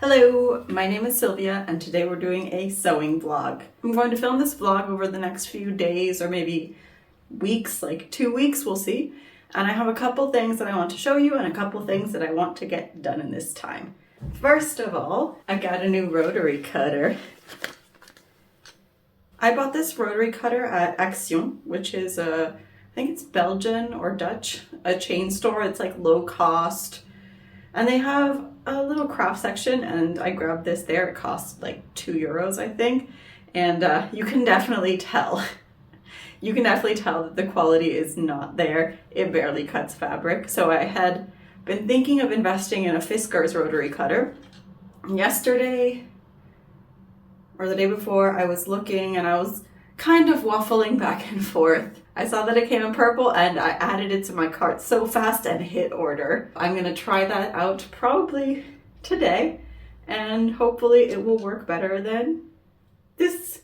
Hello, my name is Sylvia and today we're doing a sewing vlog. I'm going to film this vlog over the next few days or maybe weeks, like 2 weeks, we'll see. And I have a couple things that I want to show you and a couple things that I want to get done in this time. First of all, I got a new rotary cutter. I bought this rotary cutter at Action, which is I think it's Belgian or Dutch, a chain store. It's like low cost. And they have a little craft section and I grabbed this there. It cost like €2, I think. And you can definitely tell. You can definitely tell that the quality is not there. It barely cuts fabric. So I had been thinking of investing in a Fiskars rotary cutter. Yesterday or the day before, I was looking and I was kind of waffling back and forth. I saw that it came in purple and I added it to my cart so fast and hit order. I'm gonna try that out probably today and hopefully it will work better than this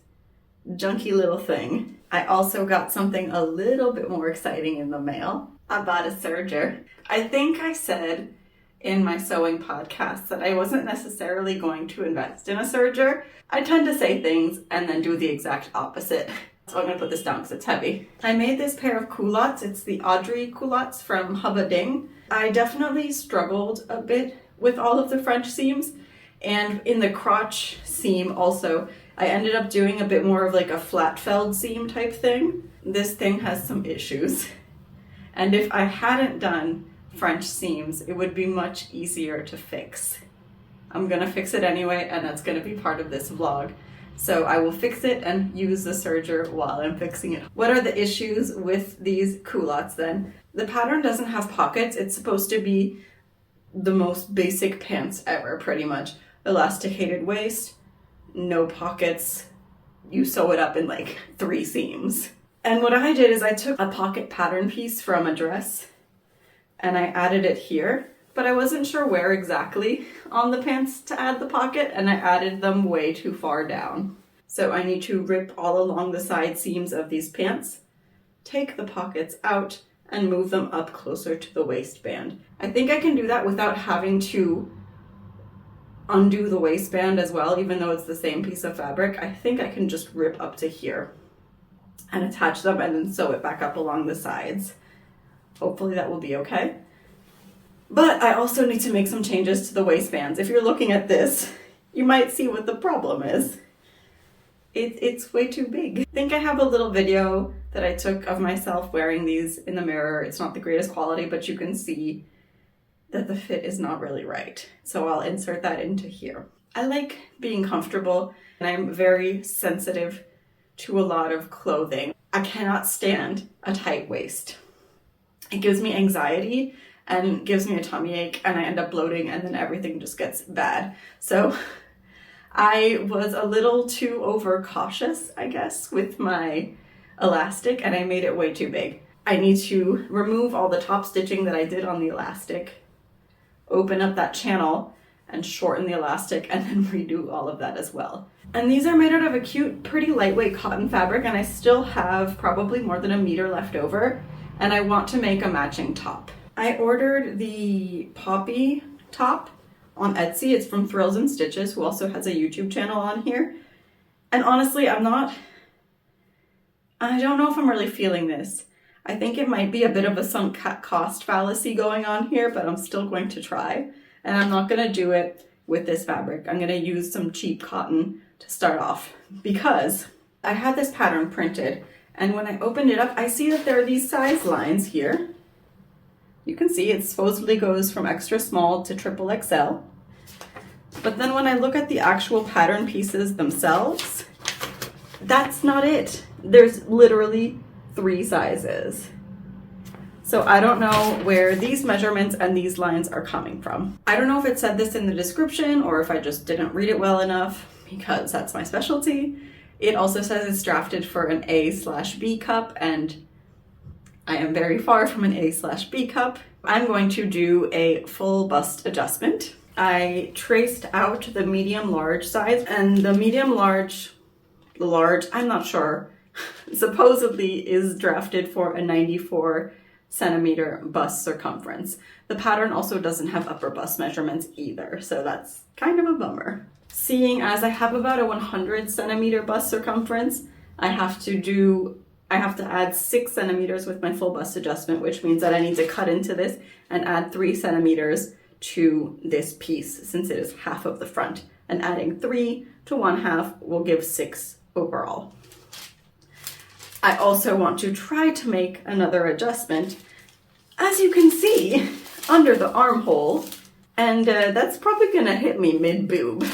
junky little thing. I also got something a little bit more exciting in the mail. I bought a serger. I think I said in my sewing podcast that I wasn't necessarily going to invest in a serger. I tend to say things and then do the exact opposite. So I'm gonna put this down because it's heavy. I made this pair of culottes. It's the Audrey culottes from Hubba Ding. I definitely struggled a bit with all of the French seams, and in the crotch seam also, I ended up doing a bit more of like a flat felled seam type thing. This thing has some issues. And if I hadn't done French seams, it would be much easier to fix. I'm gonna fix it anyway, and that's gonna be part of this vlog. So I will fix it and use the serger while I'm fixing it. What are the issues with these culottes then? The pattern doesn't have pockets. It's supposed to be the most basic pants ever, pretty much. Elasticated waist, no pockets. You sew it up in like 3 seams. And what I did is I took a pocket pattern piece from a dress and I added it here, but I wasn't sure where exactly on the pants to add the pocket, and I added them way too far down. So I need to rip all along the side seams of these pants, take the pockets out, and move them up closer to the waistband. I think I can do that without having to undo the waistband as well, even though it's the same piece of fabric. I think I can just rip up to here and attach them and then sew it back up along the sides. Hopefully that will be okay. But I also need to make some changes to the waistbands. If you're looking at this, you might see what the problem is. It's way too big. I think I have a little video that I took of myself wearing these in the mirror. It's not the greatest quality, but you can see that the fit is not really right. So I'll insert that into here. I like being comfortable, and I'm very sensitive to a lot of clothing. I cannot stand a tight waist. It gives me anxiety and gives me a tummy ache, and I end up bloating, and then everything just gets bad. So I was a little too overcautious, I guess, with my elastic, and I made it way too big. I need to remove all the top stitching that I did on the elastic, open up that channel, and shorten the elastic, and then redo all of that as well. And these are made out of a cute, pretty lightweight cotton fabric, and I still have probably more than 1 meter left over, and I want to make a matching top. I ordered the poppy top on Etsy. It's from Thrills and Stitches, who also has a YouTube channel on here. And honestly, I don't know if I'm really feeling this. I think it might be a bit of a sunk cost fallacy going on here, but I'm still going to try. And I'm not gonna do it with this fabric. I'm gonna use some cheap cotton to start off, because I had this pattern printed, and when I opened it up, I see that there are these size lines here. You can see it supposedly goes from extra small to triple XL. But then when I look at the actual pattern pieces themselves, that's not it. There's literally 3 sizes. So I don't know where these measurements and these lines are coming from. I don't know if it said this in the description or if I just didn't read it well enough, because that's my specialty. It also says it's drafted for an A/B cup, and I am very far from an A/B cup. I'm going to do a full bust adjustment. I traced out the medium large size, and the medium large, I'm not sure, supposedly is drafted for a 94 centimeter bust circumference. The pattern also doesn't have upper bust measurements either, so that's kind of a bummer. Seeing as I have about a 100 centimeter bust circumference, I have to add 6 centimeters with my full bust adjustment, which means that I need to cut into this and add 3 centimeters to this piece since it is half of the front. And adding 3 to 1/2 will give 6 overall. I also want to try to make another adjustment, as you can see, under the armhole, and that's probably gonna hit me mid-boob.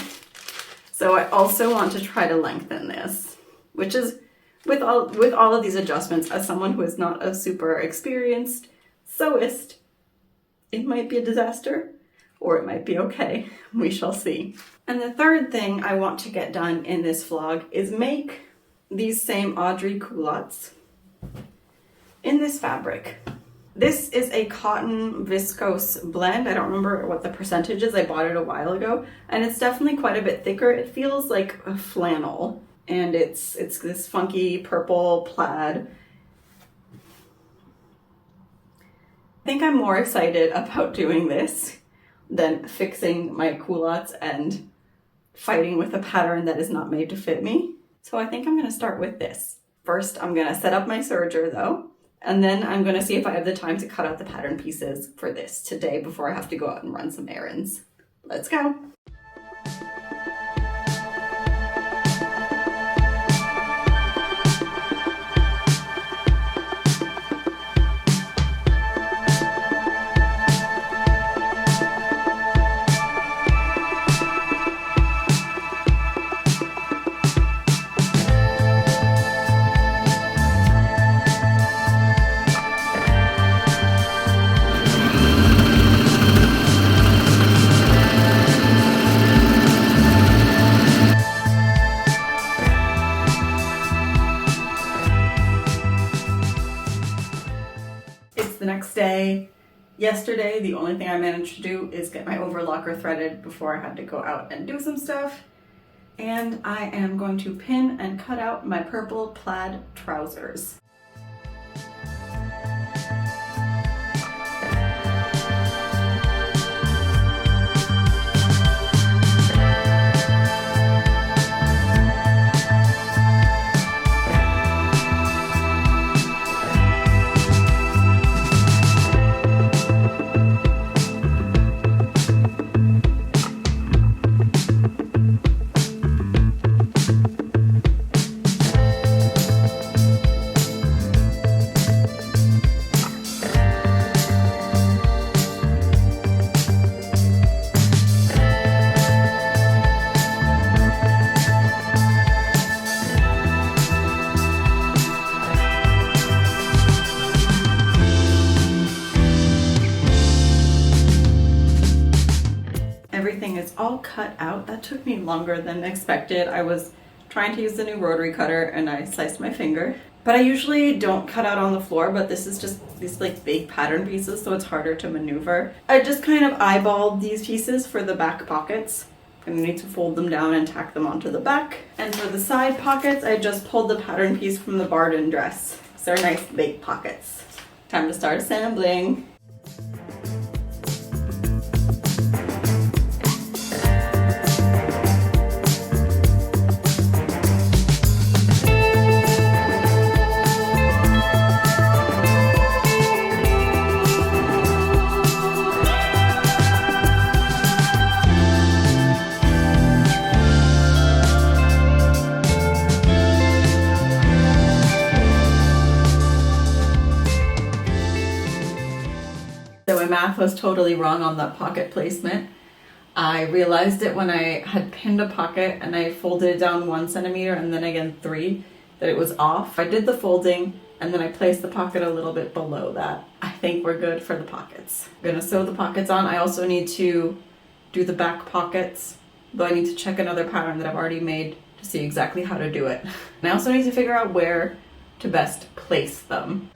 So I also want to try to lengthen this, which is, with all of these adjustments, as someone who is not a super experienced sewist, it might be a disaster, or it might be okay. We shall see. And the third thing I want to get done in this vlog is make these same Audrey culottes in this fabric. This is a cotton viscose blend. I don't remember what the percentage is. I bought it a while ago, and it's definitely quite a bit thicker. It feels like a flannel, and it's this funky purple plaid. I think I'm more excited about doing this than fixing my culottes and fighting with a pattern that is not made to fit me. So I think I'm gonna start with this. First, I'm gonna set up my serger though, and then I'm gonna see if I have the time to cut out the pattern pieces for this today before I have to go out and run some errands. Let's go. The next day. Yesterday, the only thing I managed to do is get my overlocker threaded before I had to go out and do some stuff. And I am going to pin and cut out my purple plaid trousers. Everything is all cut out. That took me longer than expected. I was trying to use the new rotary cutter and I sliced my finger. But I usually don't cut out on the floor, but this is just these like big pattern pieces, so it's harder to maneuver. I just kind of eyeballed these pieces for the back pockets. I'm gonna need to fold them down and tack them onto the back. And for the side pockets, I just pulled the pattern piece from the Barden dress. So they're nice big pockets. Time to start assembling. So my math was totally wrong on the pocket placement. I realized it when I had pinned a pocket and I folded it down 1 centimeter and then again 3, that it was off. I did the folding and then I placed the pocket a little bit below that. I think we're good for the pockets. I'm gonna sew the pockets on. I also need to do the back pockets, though I need to check another pattern that I've already made to see exactly how to do it. And I also need to figure out where to best place them.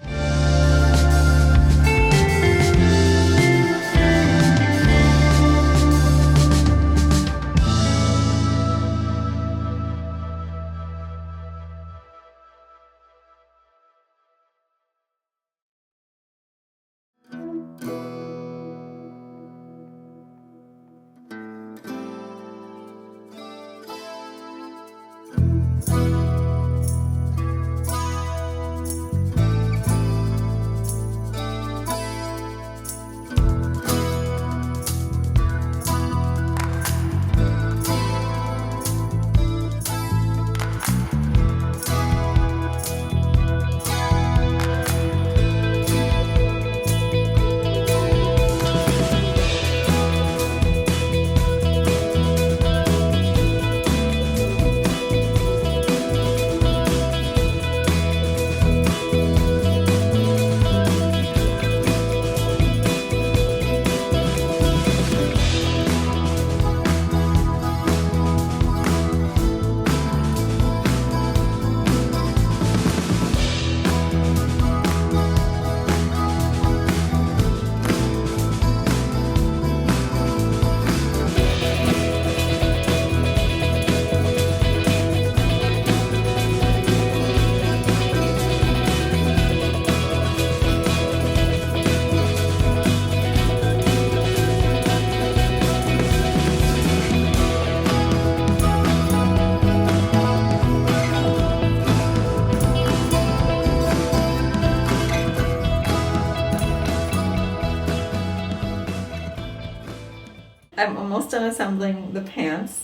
I'm almost done assembling the pants,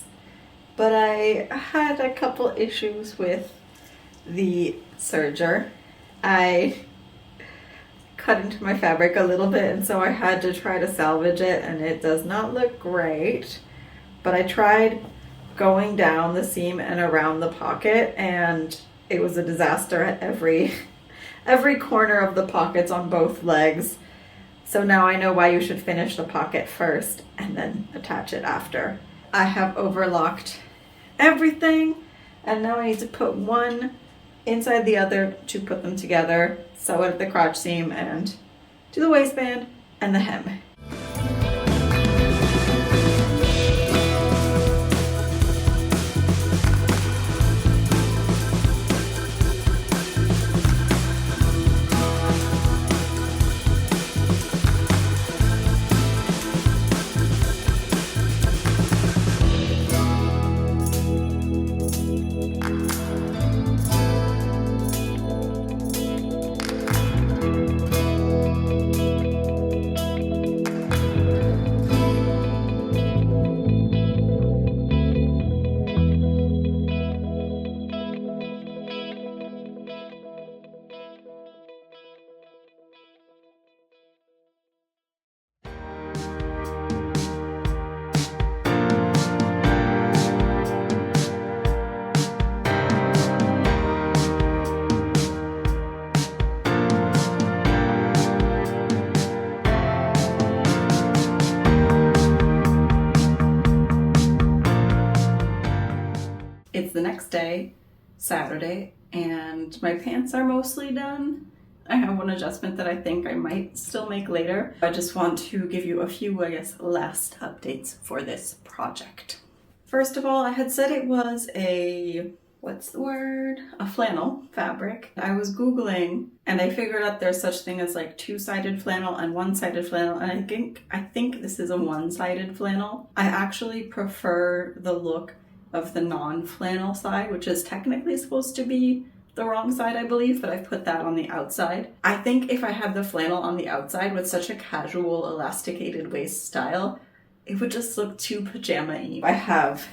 but I had a couple issues with the serger. I cut into my fabric a little bit, and so I had to try to salvage it, and it does not look great. But I tried going down the seam and around the pocket, and it was a disaster at every corner of the pockets on both legs. So now I know why you should finish the pocket first and then attach it after. I have overlocked everything, and now I need to put one inside the other to put them together, sew it at the crotch seam, and do the waistband and the hem. It's the next day, Saturday, and my pants are mostly done. I have one adjustment that I think I might still make later. I just want to give you a few, last updates for this project. First of all, I had said it was a flannel fabric. I was Googling and I figured out there's such thing as like two-sided flannel and one-sided flannel, and I think this is a one-sided flannel. I actually prefer the look of the non-flannel side, which is technically supposed to be the wrong side, I believe, but I've put that on the outside. I think if I had the flannel on the outside with such a casual elasticated waist style, it would just look too pajama-y. I have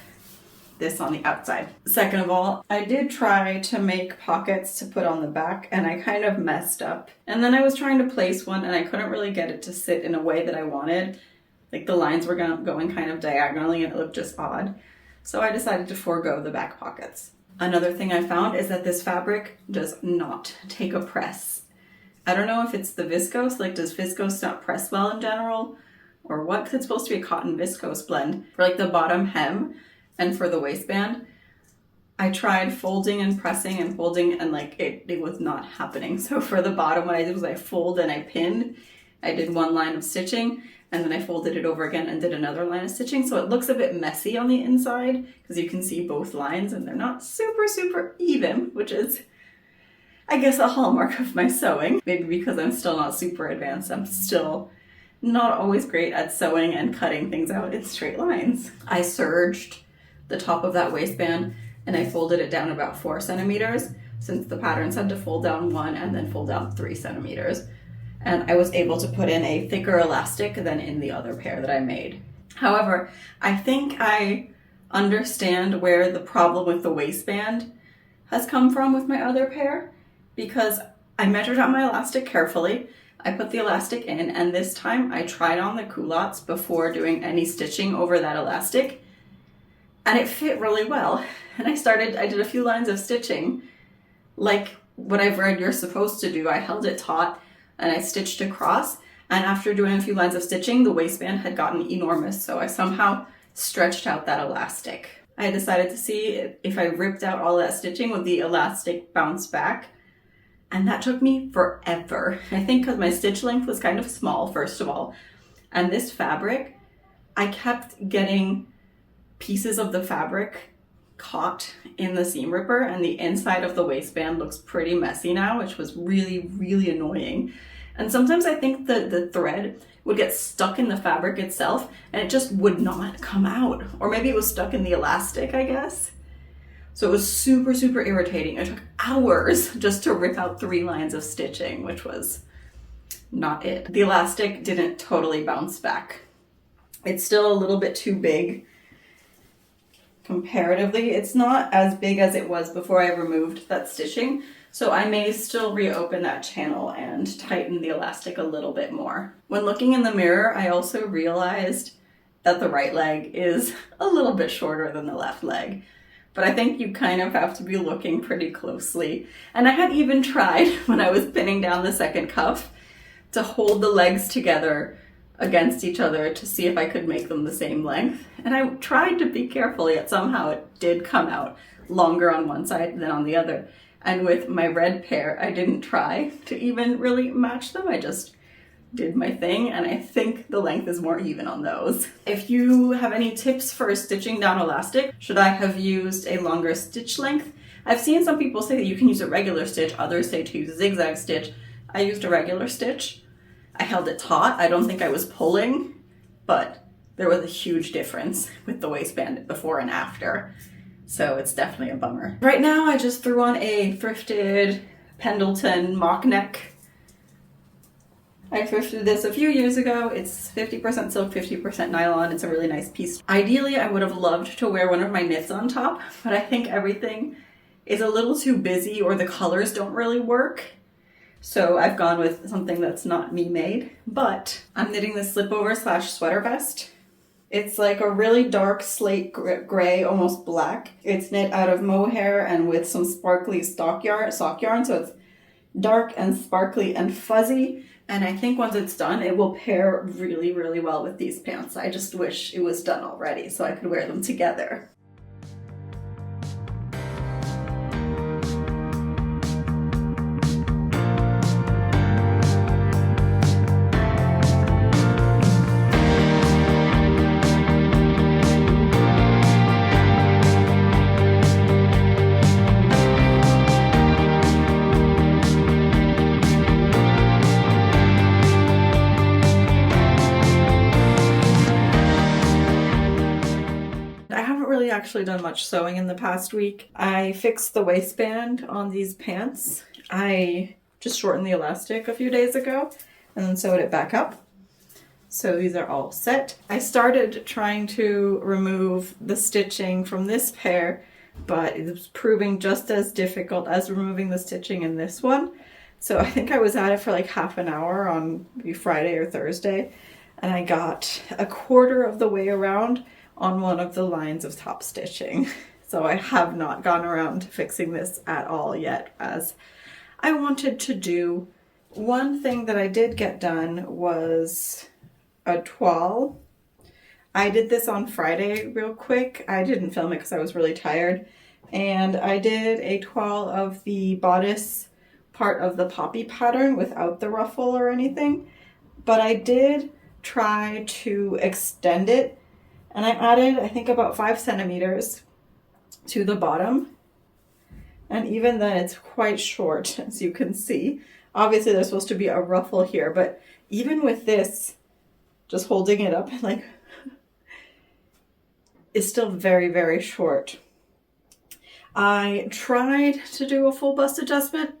this on the outside. Second of all, I did try to make pockets to put on the back, and I kind of messed up. And then I was trying to place one, and I couldn't really get it to sit in a way that I wanted. Like the lines were going kind of diagonally, and it looked just odd. So I decided to forego the back pockets. Another thing I found is that this fabric does not take a press. I don't know if it's the viscose, like does viscose not press well in general, or what, because it's supposed to be a cotton viscose blend. For like the bottom hem and for the waistband, I tried folding and pressing and folding, and like it was not happening. So for the bottom, what I did was I folded and I pinned. I did one line of stitching, and then I folded it over again and did another line of stitching. So it looks a bit messy on the inside because you can see both lines and they're not super even, which is, I guess, a hallmark of my sewing. Maybe because I'm still not super advanced, I'm still not always great at sewing and cutting things out in straight lines. I serged the top of that waistband and I folded it down about 4 centimeters, since the pattern said to fold down 1 and then fold down 3 centimeters. And I was able to put in a thicker elastic than in the other pair that I made. However, I think I understand where the problem with the waistband has come from with my other pair, because I measured out my elastic carefully. I put the elastic in, and this time I tried on the culottes before doing any stitching over that elastic, and it fit really well. And I did a few lines of stitching, like what I've read you're supposed to do. I held it taut, and I stitched across, and after doing a few lines of stitching, the waistband had gotten enormous, so I somehow stretched out that elastic. I decided to see if I ripped out all that stitching, would the elastic bounce back? And that took me forever. I think because my stitch length was kind of small, first of all, and this fabric, I kept getting pieces of the fabric caught in the seam ripper, and the inside of the waistband looks pretty messy now, which was really annoying. And sometimes I think the thread would get stuck in the fabric itself and it just would not come out. Or maybe it was stuck in the elastic, I guess. So it was super irritating. It took hours just to rip out 3 lines of stitching, which was not it. The elastic didn't totally bounce back. It's still a little bit too big comparatively. It's not as big as it was before I removed that stitching, so I may still reopen that channel and tighten the elastic a little bit more. When looking in the mirror, I also realized that the right leg is a little bit shorter than the left leg. But I think you kind of have to be looking pretty closely. And I had even tried, when I was pinning down the second cuff, to hold the legs together against each other to see if I could make them the same length. And I tried to be careful, yet somehow it did come out longer on one side than on the other. And with my red pair, I didn't try to even really match them. I just did my thing, and I think the length is more even on those. If you have any tips for stitching down elastic, should I have used a longer stitch length? I've seen some people say that you can use a regular stitch, others say to use a zigzag stitch. I used a regular stitch. I held it taut. I don't think I was pulling, but there was a huge difference with the waistband before and after. So it's definitely a bummer. Right now I just threw on a thrifted Pendleton mock neck. I thrifted this a few years ago. It's 50% silk, 50% nylon. It's a really nice piece. Ideally, I would have loved to wear one of my knits on top, but I think everything is a little too busy or the colors don't really work. So I've gone with something that's not me made, but I'm knitting this slipover slash sweater vest. It's like a really dark slate gray, almost black. It's knit out of mohair and with some sparkly sock yarn, so it's dark and sparkly and fuzzy. And I think once it's done, it will pair really, really well with these pants. I just wish it was done already so I could wear them together. Actually done much sewing in the past week. I fixed the waistband on these pants. I just shortened the elastic a few days ago and then sewed it back up. So these are all set. I started trying to remove the stitching from this pair, but it was proving just as difficult as removing the stitching in this one. So I think I was at it for like half an hour on maybe Friday or Thursday, and I got a quarter of the way around on one of the lines of top stitching. So I have not gone around to fixing this at all yet, as I wanted to do. One thing that I did get done was a toile. I did this on Friday real quick. I didn't film it because I was really tired. And I did a toile of the bodice part of the poppy pattern without the ruffle or anything. But I did try to extend it, and I added, I think, about 5 centimeters to the bottom. And even then it's quite short, as you can see. Obviously there's supposed to be a ruffle here, but even with this, just holding it up, like, it's still very, very short. I tried to do a full bust adjustment,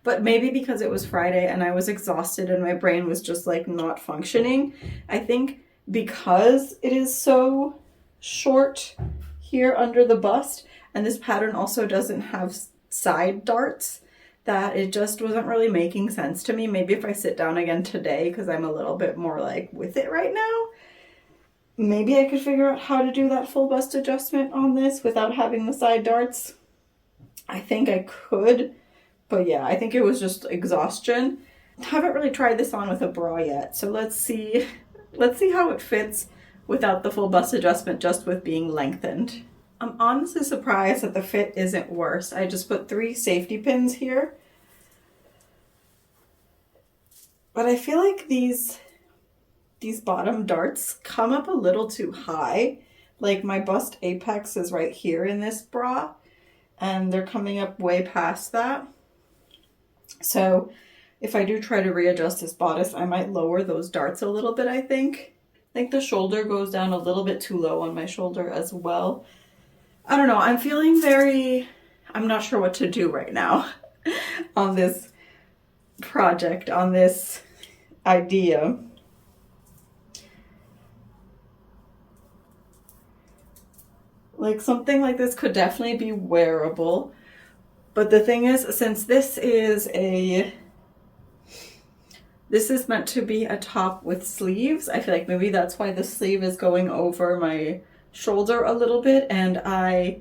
but maybe because it was Friday and I was exhausted and my brain was just like not functioning, I think because it is so short here under the bust, and this pattern also doesn't have side darts, that it just wasn't really making sense to me. Maybe if I sit down again today, because I'm a little bit more like with it right now, maybe I could figure out how to do that full bust adjustment on this without having the side darts. I think I could, but yeah, I think it was just exhaustion. I haven't really tried this on with a bra yet, so let's see how it fits without the full bust adjustment, just with being lengthened. I'm honestly surprised that the fit isn't worse. I just put 3 safety pins here. But I feel like these bottom darts come up a little too high. Like my bust apex is right here in this bra, and they're coming up way past that. So if I do try to readjust this bodice, I might lower those darts a little bit, I think. I think the shoulder goes down a little bit too low on my shoulder as well. I don't know, I'm feeling I'm not sure what to do right now on this project, on this idea. Like something like this could definitely be wearable. But the thing is, since this is meant to be a top with sleeves, I feel like maybe that's why the sleeve is going over my shoulder a little bit, and I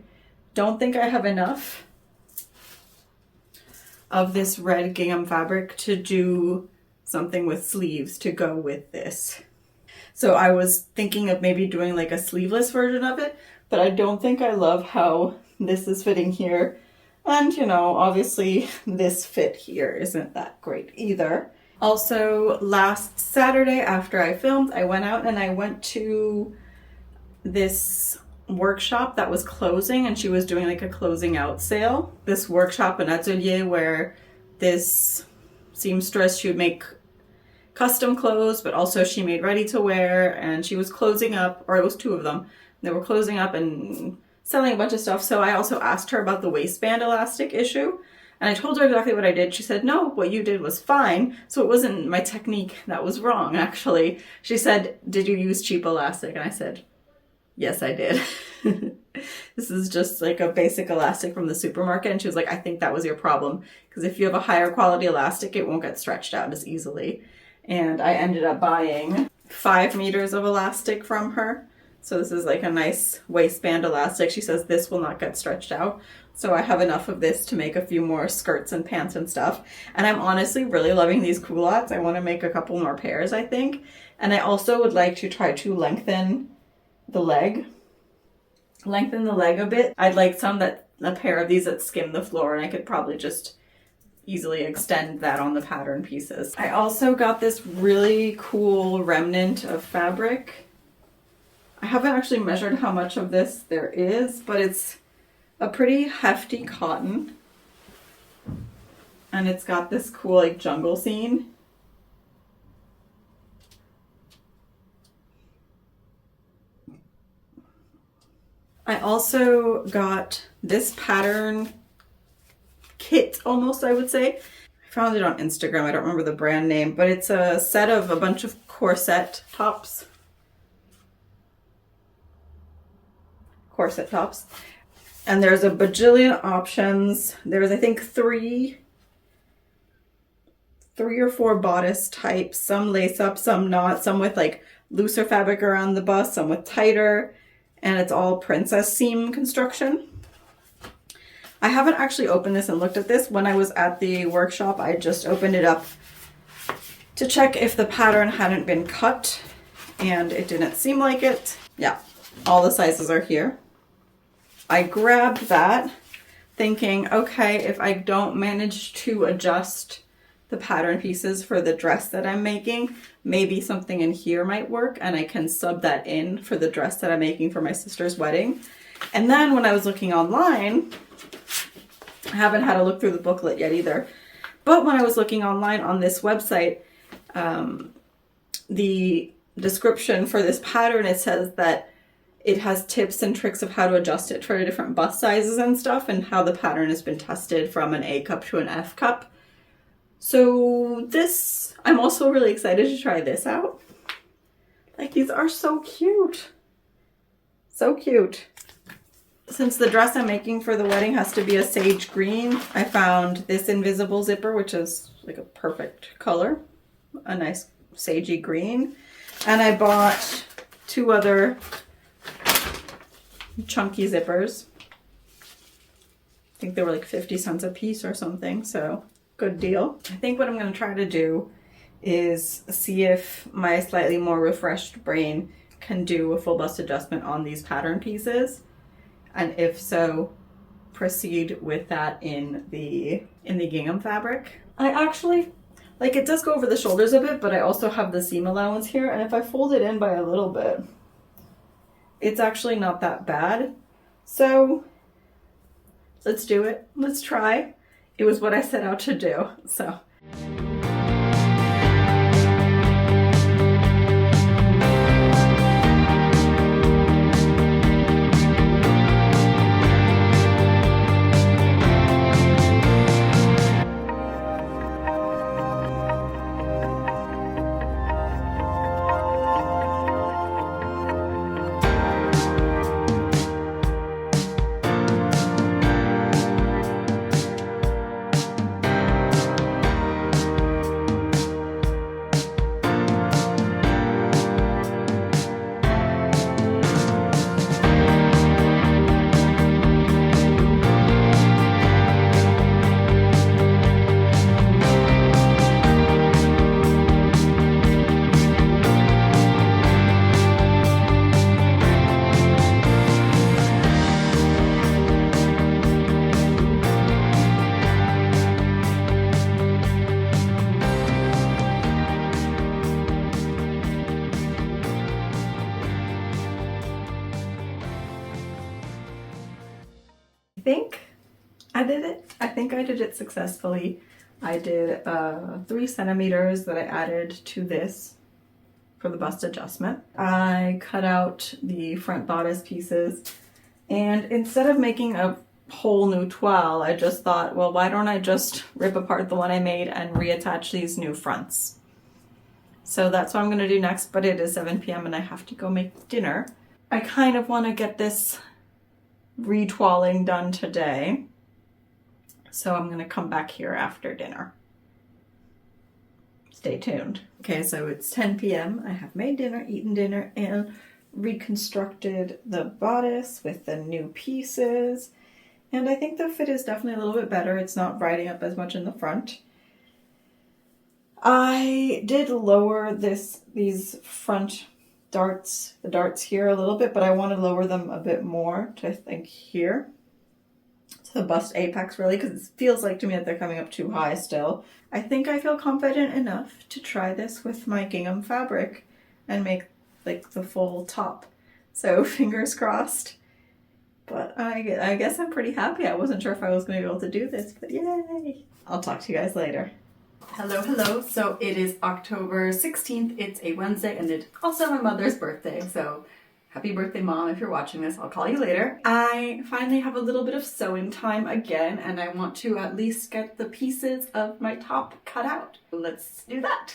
don't think I have enough of this red gingham fabric to do something with sleeves to go with this. So I was thinking of maybe doing like a sleeveless version of it, but I don't think I love how this is fitting here. And you know, obviously this fit here isn't that great either. Also, last Saturday after I filmed, I went out and I went to this workshop that was closing, and she was doing like a closing out sale. This workshop, an atelier, where this seamstress, she would make custom clothes, but also she made ready to wear, and she was closing up, or it was two of them. They were closing up and selling a bunch of stuff. So I also asked her about the waistband elastic issue, and I told her exactly what I did. She said, no, what you did was fine. So it wasn't my technique that was wrong, actually. She said, did you use cheap elastic? And I said, yes, I did. This is just like a basic elastic from the supermarket. And she was like, I think that was your problem, because if you have a higher quality elastic, it won't get stretched out as easily. And I ended up buying 5 meters of elastic from her. So this is like a nice waistband elastic. She says this will not get stretched out. So I have enough of this to make a few more skirts and pants and stuff. And I'm honestly really loving these culottes. I want to make a couple more pairs, I think. And I also would like to try to lengthen the leg a bit. I'd like a pair of these that skim the floor, and I could probably just easily extend that on the pattern pieces. I also got this really cool remnant of fabric. I haven't actually measured how much of this there is, but it's a pretty hefty cotton, and it's got this cool like jungle scene. I also got this pattern kit, almost, I would say. I found it on Instagram. I don't remember the brand name, but it's a set of a bunch of corset tops. And there's a bajillion options. There's, I think, three or four bodice types, some lace up, some not, some with like looser fabric around the bust, some with tighter, and it's all princess seam construction. I haven't actually opened this and looked at this. When I was at the workshop, I just opened it up to check if the pattern hadn't been cut, and it didn't seem like it. Yeah, all the sizes are here. I grabbed that thinking, okay, if I don't manage to adjust the pattern pieces for the dress that I'm making, maybe something in here might work, and I can sub that in for the dress that I'm making for my sister's wedding. And then when I was looking online, I haven't had a look through the booklet yet either, but when I was looking online on this website, the description for this pattern, it says that it has tips and tricks of how to adjust it for different bust sizes and stuff, and how the pattern has been tested from an A cup to an F cup. So this, I'm also really excited to try this out. Like, these are so cute. So cute. Since the dress I'm making for the wedding has to be a sage green, I found this invisible zipper, which is like a perfect color. A nice sagey green. And I bought 2 other chunky zippers. I think they were like 50 cents a piece or something, so good deal. I think what I'm going to try to do is see if my slightly more refreshed brain can do a full bust adjustment on these pattern pieces, and if so, proceed with that in the gingham fabric. I actually, like, it does go over the shoulders a bit, but I also have the seam allowance here, and if I fold it in by a little bit, it's actually not that bad. So let's do it. Let's try. It was what I set out to do, so. think I did it. I think I did it successfully. I did 3 centimeters that I added to this for the bust adjustment. I cut out the front bodice pieces, and instead of making a whole new toile, I just thought, well, why don't I just rip apart the one I made and reattach these new fronts? So that's what I'm gonna do next, but it is 7 p.m. and I have to go make dinner. I kind of want to get this retoiling done today, so I'm gonna come back here after dinner. Stay tuned. Okay, so it's 10 p.m. I have made dinner, eaten dinner, and reconstructed the bodice with the new pieces. And I think the fit is definitely a little bit better. It's not riding up as much in the front. I did lower these front darts, the darts here a little bit, but I want to lower them a bit more to, I think, here. To the bust apex, really, because it feels like to me that they're coming up too high still. I think I feel confident enough to try this with my gingham fabric and make like the full top. So fingers crossed. But I guess I'm pretty happy. I wasn't sure if I was going to be able to do this, but yay! I'll talk to you guys later. Hello. So it is October 16th. It's a Wednesday, and it's also my mother's birthday. So happy birthday, Mom, if you're watching this. I'll call you later. I finally have a little bit of sewing time again, and I want to at least get the pieces of my top cut out. Let's do that.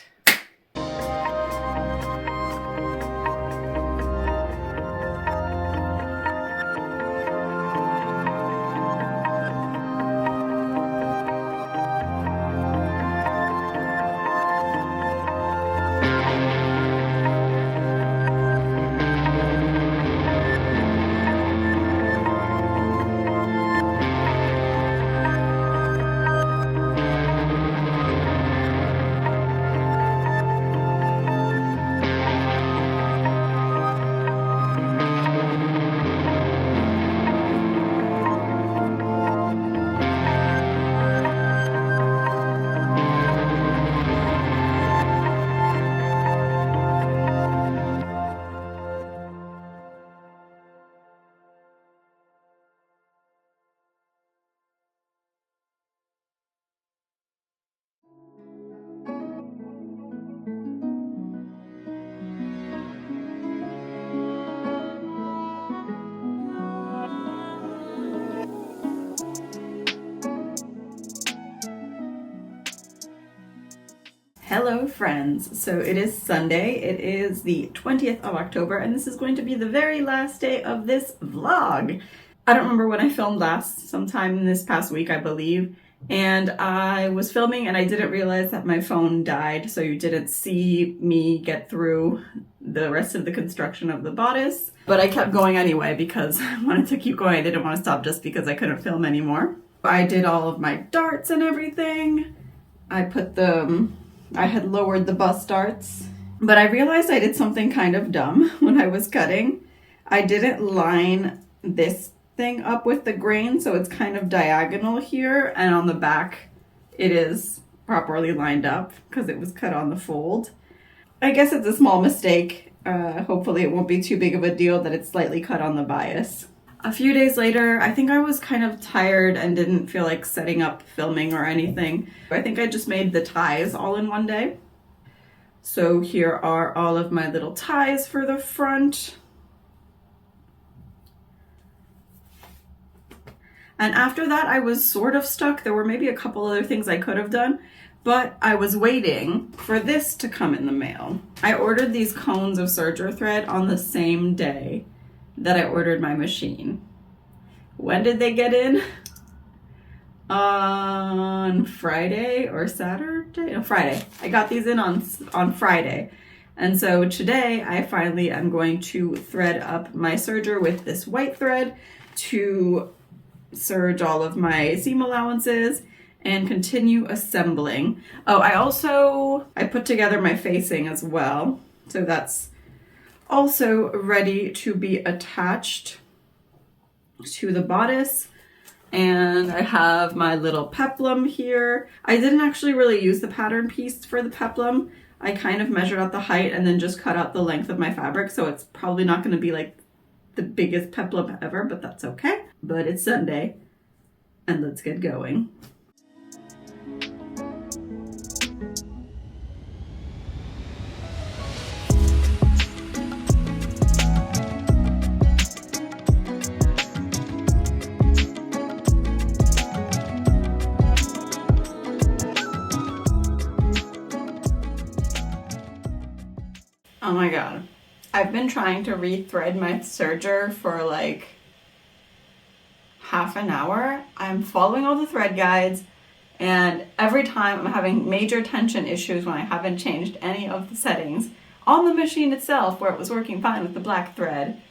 Hello friends, so it is Sunday, it is the 20th of October, and this is going to be the very last day of this vlog. I don't remember when I filmed last, sometime this past week I believe, and I was filming and I didn't realize that my phone died, so you didn't see me get through the rest of the construction of the bodice, but I kept going anyway because I wanted to keep going. I didn't want to stop just because I couldn't film anymore. I did all of my darts and everything. I had lowered the bust darts, but I realized I did something kind of dumb when I was cutting. I didn't line this thing up with the grain, so it's kind of diagonal here, and on the back it is properly lined up because it was cut on the fold. I guess it's a small mistake. Hopefully it won't be too big of a deal that it's slightly cut on the bias. A few days later, I think I was kind of tired and didn't feel like setting up filming or anything. I think I just made the ties all in one day. So here are all of my little ties for the front. And after that, I was sort of stuck. There were maybe a couple other things I could have done, but I was waiting for this to come in the mail. I ordered these cones of serger thread on the same day that I ordered my machine. When did they get in? On Friday or Saturday? No, Friday. I got these in on Friday. And so today I finally am going to thread up my serger with this white thread to serge all of my seam allowances and continue assembling. Oh, I put together my facing as well. So that's also ready to be attached to the bodice. And I have my little peplum here. I didn't actually really use the pattern piece for the peplum. I kind of measured out the height and then just cut out the length of my fabric, so it's probably not going to be like the biggest peplum ever, but that's okay. But it's Sunday, and let's get going. Oh my god. I've been trying to rethread my serger for like half an hour. I'm following all the thread guides, and every time I'm having major tension issues when I haven't changed any of the settings on the machine itself where it was working fine with the black thread.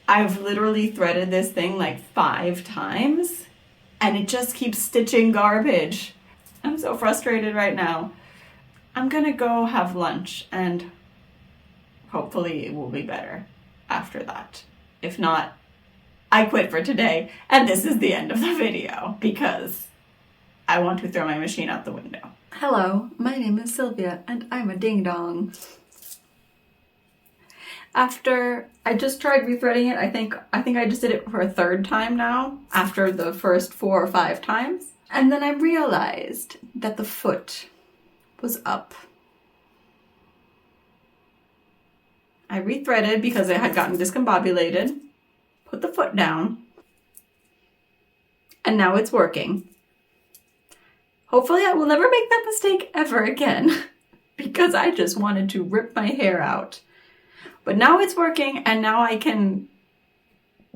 I've literally threaded this thing like 5 times and it just keeps stitching garbage. I'm so frustrated right now. I'm gonna go have lunch and hopefully it will be better after that. If not, I quit for today and this is the end of the video because I want to throw my machine out the window. Hello, my name is Sylvia and I'm a ding dong. After I just tried rethreading it, I think I just did it for a 3rd time now after the first 4 or 5 times. And then I realized that the foot was up. I rethreaded because it had gotten discombobulated, put the foot down, and now it's working. Hopefully I will never make that mistake ever again because I just wanted to rip my hair out. But now it's working and now I can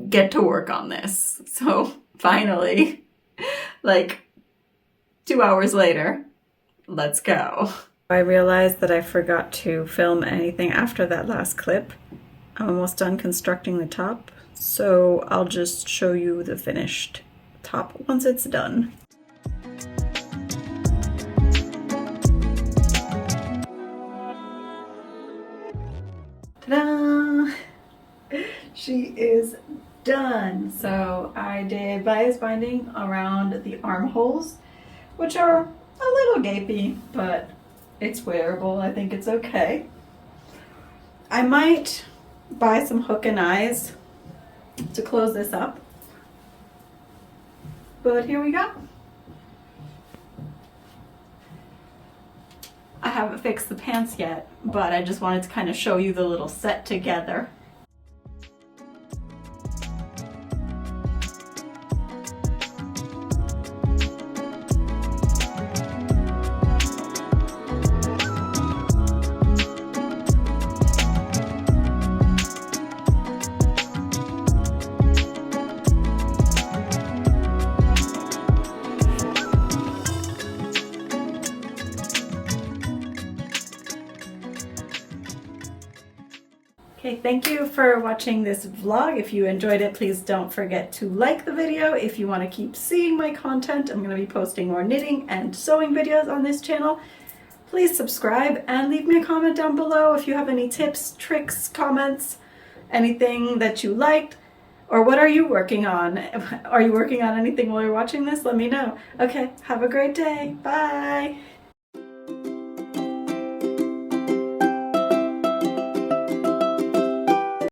get to work on this. So finally, like 2 hours later, let's go. I realized that I forgot to film anything after that last clip. I'm almost done constructing the top, so I'll just show you the finished top once it's done. Ta-da! She is done. So I did bias binding around the armholes, which are a little gapey, but it's wearable. I think it's okay. I might buy some hook and eyes to close this up, but here we go. I haven't fixed the pants yet, but I just wanted to kind of show you the little set together. Okay, thank you for watching this vlog. If you enjoyed it, please don't forget to like the video. If you want to keep seeing my content, I'm going to be posting more knitting and sewing videos on this channel. Please subscribe and leave me a comment down below if you have any tips, tricks, comments, anything that you liked, or what are you working on? Are you working on anything while you're watching this? Let me know. Okay, have a great day. Bye!